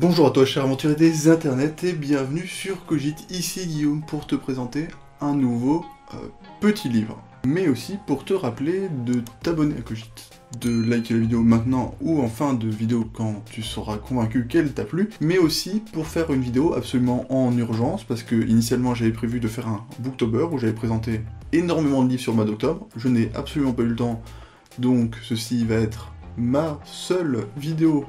Bonjour à toi cher aventurier des internets et bienvenue sur Cogite, ici Guillaume pour te présenter un nouveau petit livre. Mais aussi pour te rappeler de t'abonner à Cogite, de liker la vidéo maintenant ou en fin de vidéo quand tu seras convaincu qu'elle t'a plu, mais aussi pour faire une vidéo absolument en urgence parce que initialement j'avais prévu de faire un Booktober où j'avais présenté énormément de livres sur le mois d'octobre. Je n'ai absolument pas eu le temps, donc ceci va être ma seule vidéo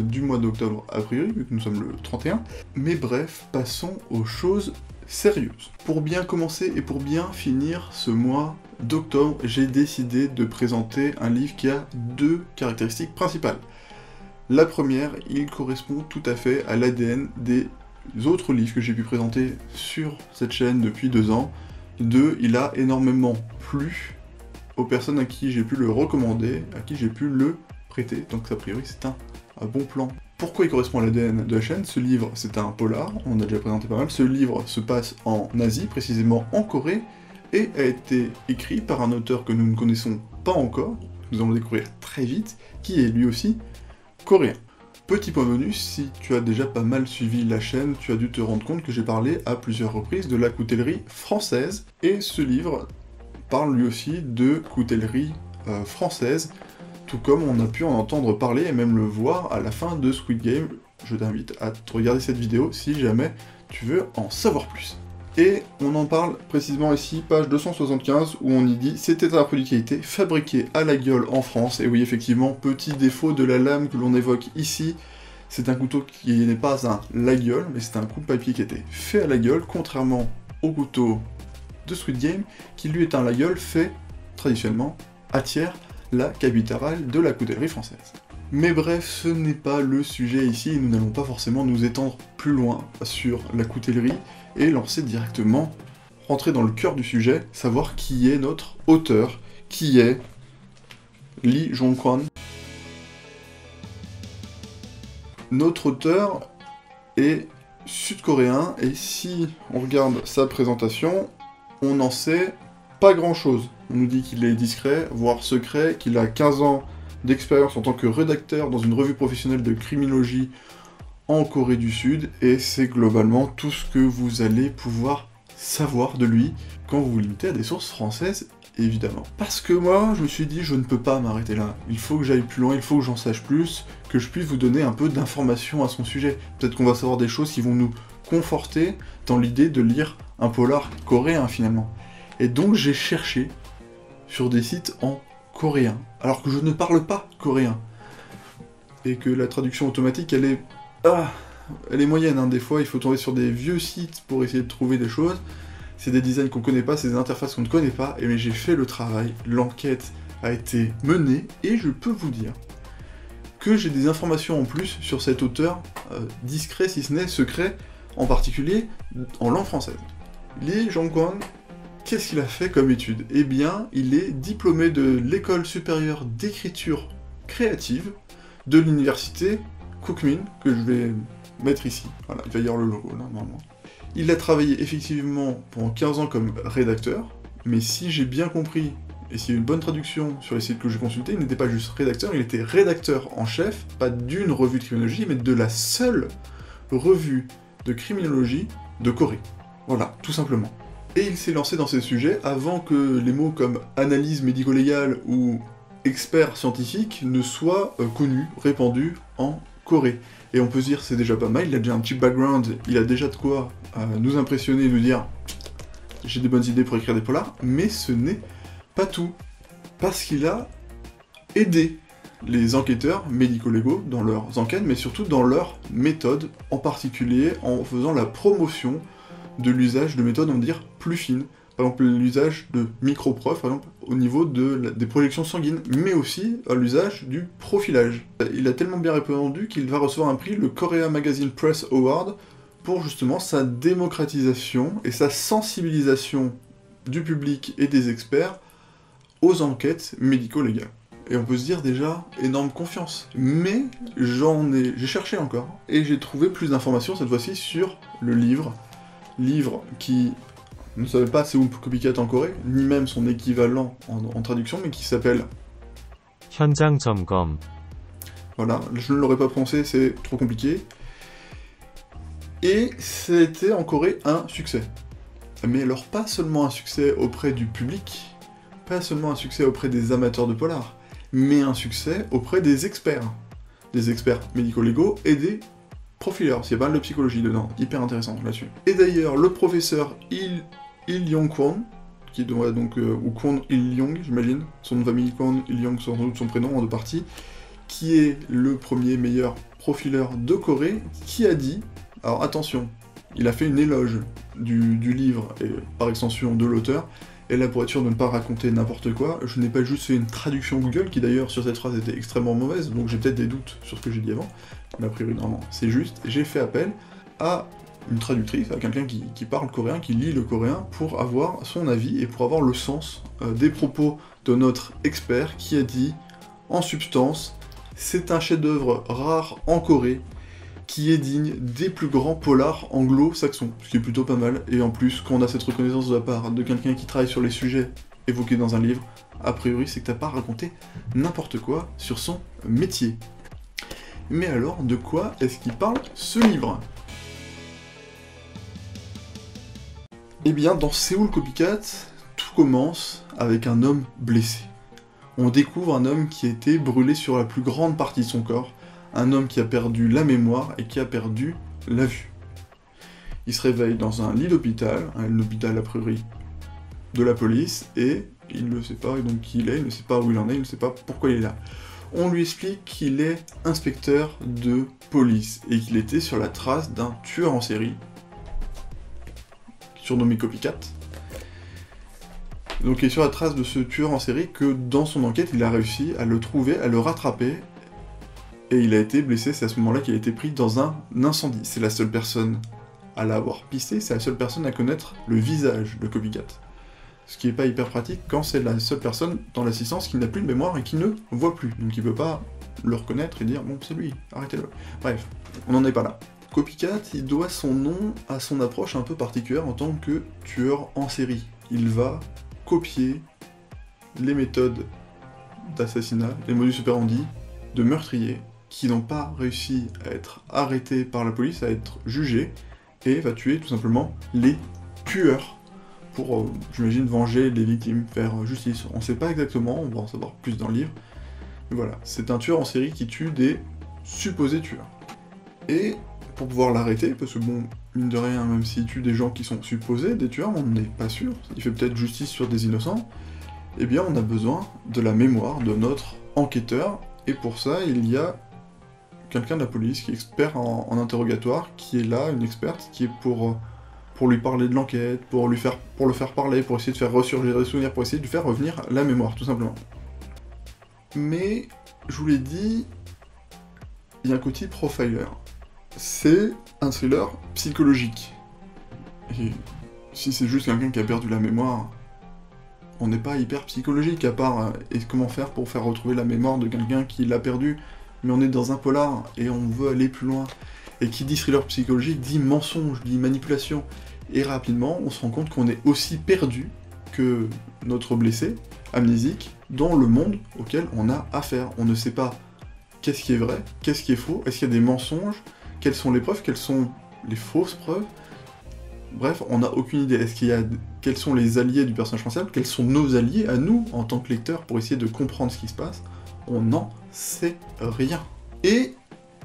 du mois d'octobre a priori, vu que nous sommes le 31. Mais bref, passons aux choses sérieuses. Pour bien commencer et pour bien finir ce mois d'octobre, j'ai décidé de présenter un livre qui a deux caractéristiques principales. La première, il correspond tout à fait à l'ADN des autres livres que j'ai pu présenter sur cette chaîne depuis 2 ans. Deux, il a énormément plu aux personnes à qui j'ai pu le recommander, à qui j'ai pu le prêter, donc a priori c'est un bon plan. Pourquoi il correspond à l'ADN de la chaîne? Ce livre, c'est un polar, on a déjà présenté pas mal. Ce livre se passe en Asie, précisément en Corée, et a été écrit par un auteur que nous ne connaissons pas encore, nous allons le découvrir très vite, qui est lui aussi coréen. Petit point bonus, si tu as déjà pas mal suivi la chaîne, tu as dû te rendre compte que j'ai parlé à plusieurs reprises de la coutellerie française, et ce livre parle lui aussi de coutellerie française, tout comme on a pu en entendre parler et même le voir à la fin de Squid Game. Je t'invite à regarder cette vidéo si jamais tu veux en savoir plus. Et on en parle précisément ici, page 275, où on y dit « C'était un produit de qualité fabriqué à la gueule en France ». Et oui, effectivement, petit défaut de la lame que l'on évoque ici, c'est un couteau qui n'est pas un la gueule, mais c'est un coupe-papier qui a été fait à la gueule, contrairement au couteau de Squid Game, qui lui est un la gueule fait traditionnellement à Thiers, la capitale de la coutellerie française. Mais bref, ce n'est pas le sujet ici, et nous n'allons pas forcément nous étendre plus loin sur la coutellerie, et lancer directement, rentrer dans le cœur du sujet, savoir qui est notre auteur, qui est Lee Jong-kwon. Notre auteur est sud-coréen, et si on regarde sa présentation, on n'en sait pas grand-chose. On nous dit qu'il est discret, voire secret, qu'il a 15 ans d'expérience en tant que rédacteur dans une revue professionnelle de criminologie en Corée du Sud, et c'est globalement tout ce que vous allez pouvoir savoir de lui quand vous vous limitez à des sources françaises, évidemment. Parce que moi, je me suis dit, je ne peux pas m'arrêter là. Il faut que j'aille plus loin, il faut que j'en sache plus, que je puisse vous donner un peu d'informations à son sujet. Peut-être qu'on va savoir des choses qui vont nous conforter dans l'idée de lire un polar coréen, finalement. Et donc j'ai cherché sur des sites en coréen, alors que je ne parle pas coréen. Et que la traduction automatique, elle est moyenne, hein. Des fois il faut tomber sur des vieux sites pour essayer de trouver des choses. C'est des designs qu'on connaît pas, c'est des interfaces qu'on ne connaît pas, mais j'ai fait le travail, l'enquête a été menée, et je peux vous dire que j'ai des informations en plus sur cet auteur, discret si ce n'est secret, en particulier en langue française. Lee Jong-kwon, qu'est-ce qu'il a fait comme étude? Eh bien, il est diplômé de l'École supérieure d'écriture créative de l'université Kookmin, que je vais mettre ici. Voilà, il va y avoir le logo, là, normalement. Il a travaillé effectivement pendant 15 ans comme rédacteur, mais si j'ai bien compris, et s'il y a une bonne traduction sur les sites que j'ai consultés, il n'était pas juste rédacteur, il était rédacteur en chef, pas d'une revue de criminologie, mais de la seule revue de criminologie de Corée. Voilà, tout simplement. Et il s'est lancé dans ces sujets avant que les mots comme analyse médico-légale ou expert scientifique ne soient connus, répandus en Corée. Et on peut se dire c'est déjà pas mal, il a déjà un petit background, il a déjà de quoi nous impressionner, nous dire j'ai des bonnes idées pour écrire des polars, mais ce n'est pas tout. Parce qu'il a aidé les enquêteurs médico-légaux dans leurs enquêtes, mais surtout dans leurs méthodes, en particulier en faisant la promotion de l'usage de méthodes, on va dire, plus fines. Par exemple, l'usage de micropreuves, par exemple, au niveau des projections sanguines, mais aussi à l'usage du profilage. Il a tellement bien répondu qu'il va recevoir un prix, le Korea Magazine Press Award, pour justement sa démocratisation et sa sensibilisation du public et des experts aux enquêtes médico-légales. Et on peut se dire déjà, énorme confiance. Mais j'ai cherché encore, et j'ai trouvé plus d'informations cette fois-ci sur le livre qui ne savait pas c'est où Copycat en Corée, ni même son équivalent en traduction, mais qui s'appelle 현장 점검. Voilà, je ne l'aurais pas prononcé, c'est trop compliqué. Et c'était en Corée un succès. Mais alors pas seulement un succès auprès du public, pas seulement un succès auprès des amateurs de polar, mais un succès auprès des experts médico-légaux et des profilers. Il y a pas mal de psychologie dedans, hyper intéressant là-dessus. Et d'ailleurs, le professeur Il Yong-kwon, qui doit donc, ou Kwon Il-young, j'imagine, son nom de famille Kwon Il-young, sans doute son prénom en deux parties, qui est le premier meilleur profileur de Corée, qui a dit, alors attention, il a fait une éloge du livre, et par extension de l'auteur, et là pour être sûr de ne pas raconter n'importe quoi, je n'ai pas juste fait une traduction Google, qui d'ailleurs sur cette phrase était extrêmement mauvaise, donc j'ai peut-être des doutes sur ce que j'ai dit avant, mais a priori normalement c'est juste, j'ai fait appel à une traductrice, à quelqu'un qui parle coréen, qui lit le coréen, pour avoir son avis et pour avoir le sens des propos de notre expert qui a dit, en substance, c'est un chef-d'œuvre rare en Corée, qui est digne des plus grands polars anglo-saxons, ce qui est plutôt pas mal, et en plus, quand on a cette reconnaissance de la part de quelqu'un qui travaille sur les sujets évoqués dans un livre, a priori c'est que t'as pas raconté n'importe quoi sur son métier. Mais alors, de quoi est-ce qu'il parle ce livre ? Eh bien, dans Seoul Copycat, tout commence avec un homme blessé. On découvre un homme qui a été brûlé sur la plus grande partie de son corps, un homme qui a perdu la mémoire et qui a perdu la vue. Il se réveille dans un lit d'hôpital, un hôpital a priori de la police, et il ne sait pas donc qui il est, il ne sait pas où il en est, il ne sait pas pourquoi il est là. On lui explique qu'il est inspecteur de police et qu'il était sur la trace d'un tueur en série, surnommé Copycat. Donc il est sur la trace de ce tueur en série que dans son enquête il a réussi à le trouver, à le rattraper, et il a été blessé, c'est à ce moment-là qu'il a été pris dans un incendie. C'est la seule personne à l'avoir pisté, c'est la seule personne à connaître le visage de Copycat. Ce qui est pas hyper pratique quand c'est la seule personne dans l'assistance qui n'a plus de mémoire et qui ne voit plus. Donc il peut pas le reconnaître et dire bon c'est lui, arrêtez-le. Bref, on n'en est pas là. Copycat, il doit son nom à son approche un peu particulière en tant que tueur en série. Il va copier les méthodes d'assassinat, les modus operandi de meurtriers qui n'ont pas réussi à être arrêtés par la police, à être jugés, et va tuer tout simplement les tueurs pour, j'imagine, venger les victimes, faire justice. On sait pas exactement, on va en savoir plus dans le livre, mais voilà, c'est un tueur en série qui tue des supposés tueurs. Et pour pouvoir l'arrêter, parce que bon, mine de rien, même s'il tue des gens qui sont supposés des tueurs, on n'est pas sûr, il fait peut-être justice sur des innocents, eh bien on a besoin de la mémoire de notre enquêteur, et pour ça, il y a quelqu'un de la police qui est expert en interrogatoire, qui est là, une experte, qui est pour lui parler de l'enquête, pour le faire parler, pour essayer de faire ressurgir des souvenirs, pour essayer de lui faire revenir la mémoire, tout simplement. Mais, je vous l'ai dit, il y a un côté profiler. C'est un thriller psychologique. Et si c'est juste quelqu'un qui a perdu la mémoire, on n'est pas hyper psychologique, à part et comment faire pour faire retrouver la mémoire de quelqu'un qui l'a perdu, mais on est dans un polar et on veut aller plus loin. Et qui dit thriller psychologique dit mensonge, dit manipulation. Et rapidement, on se rend compte qu'on est aussi perdu que notre blessé, amnésique, dans le monde auquel on a affaire. On ne sait pas qu'est-ce qui est vrai, qu'est-ce qui est faux, est-ce qu'il y a des mensonges, quelles sont les preuves, quelles sont les fausses preuves. Bref, on n'a aucune idée. Quels sont les alliés du personnage principal, quels sont nos alliés à nous, en tant que lecteurs, pour essayer de comprendre ce qui se passe. On n'en sait rien. Et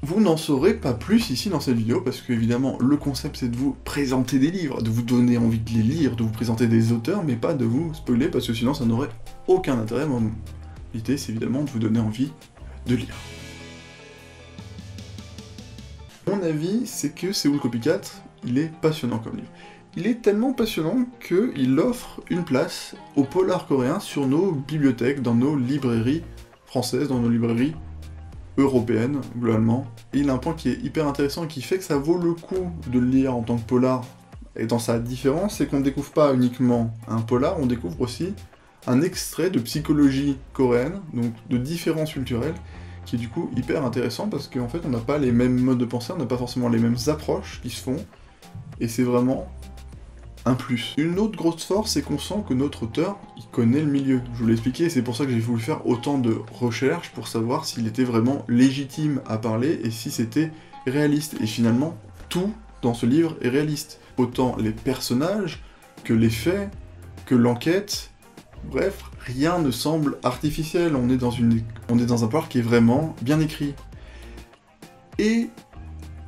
vous n'en saurez pas plus ici dans cette vidéo, parce que évidemment, le concept c'est de vous présenter des livres, de vous donner envie de les lire, de vous présenter des auteurs, mais pas de vous spoiler, parce que sinon ça n'aurait aucun intérêt. L'idée c'est évidemment de vous donner envie de lire. Mon avis, c'est que Seoul Copycat, il est passionnant comme livre. Il est tellement passionnant qu'il offre une place au polar coréen sur nos bibliothèques, dans nos librairies françaises, dans nos librairies européennes, globalement. Et il a un point qui est hyper intéressant et qui fait que ça vaut le coup de le lire en tant que polar. Et dans sa différence, c'est qu'on ne découvre pas uniquement un polar, on découvre aussi un extrait de psychologie coréenne, donc de différences culturelles, qui est du coup hyper intéressant parce qu'en fait on n'a pas les mêmes modes de pensée, on n'a pas forcément les mêmes approches qui se font, et c'est vraiment un plus. Une autre grosse force, c'est qu'on sent que notre auteur, il connaît le milieu. Je vous l'ai expliqué, et c'est pour ça que j'ai voulu faire autant de recherches pour savoir s'il était vraiment légitime à parler et si c'était réaliste. Et finalement, tout dans ce livre est réaliste. Autant les personnages, que les faits, que l'enquête, bref, rien ne semble artificiel, on est dans un polar qui est vraiment bien écrit. Et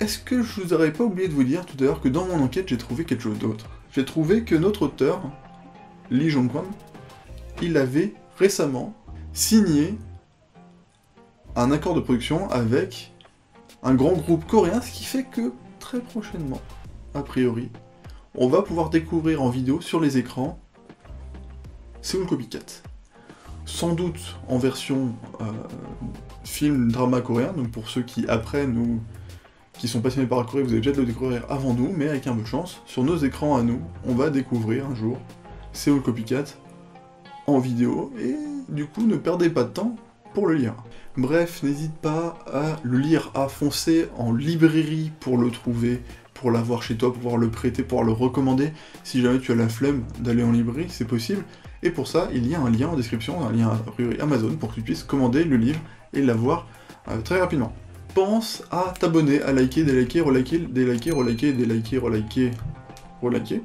est-ce que je vous aurais pas oublié de vous dire tout à l'heure que dans mon enquête j'ai trouvé quelque chose d'autre? J'ai trouvé que notre auteur, Lee Jong-kwon, il avait récemment signé un accord de production avec un grand groupe coréen, ce qui fait que très prochainement, a priori, on va pouvoir découvrir en vidéo sur les écrans Seoul Copycat. Sans doute en version film drama coréen, donc pour ceux qui apprennent ou qui sont passionnés par la Corée, vous avez déjà de le découvrir avant nous, mais avec un peu de chance, sur nos écrans à nous, on va découvrir un jour Seoul Copycat en vidéo, et du coup ne perdez pas de temps pour le lire. Bref, n'hésite pas à le lire, à foncer en librairie pour le trouver, pour l'avoir chez toi, pour pouvoir le prêter, pour le recommander. Si jamais tu as la flemme d'aller en librairie, c'est possible. Et pour ça, il y a un lien en description, un lien a priori Amazon, pour que tu puisses commander le livre et l'avoir très rapidement. Pense à t'abonner, à liker, déliker, reliker, déliker, reliker, déliker, reliker, reliker.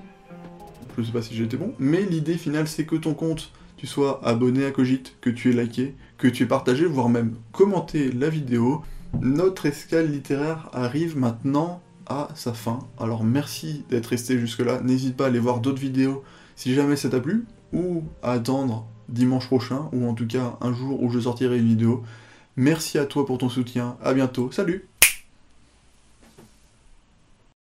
Je sais pas si j'ai été bon, mais l'idée finale c'est que ton compte, tu sois abonné à Cogit, que tu aies liké, que tu aies partagé, voire même commenté la vidéo. Notre escale littéraire arrive maintenant à sa fin. Alors merci d'être resté jusque là, n'hésite pas à aller voir d'autres vidéos si jamais ça t'a plu, ou à attendre dimanche prochain, ou en tout cas un jour où je sortirai une vidéo. Merci à toi pour ton soutien, à bientôt, salut!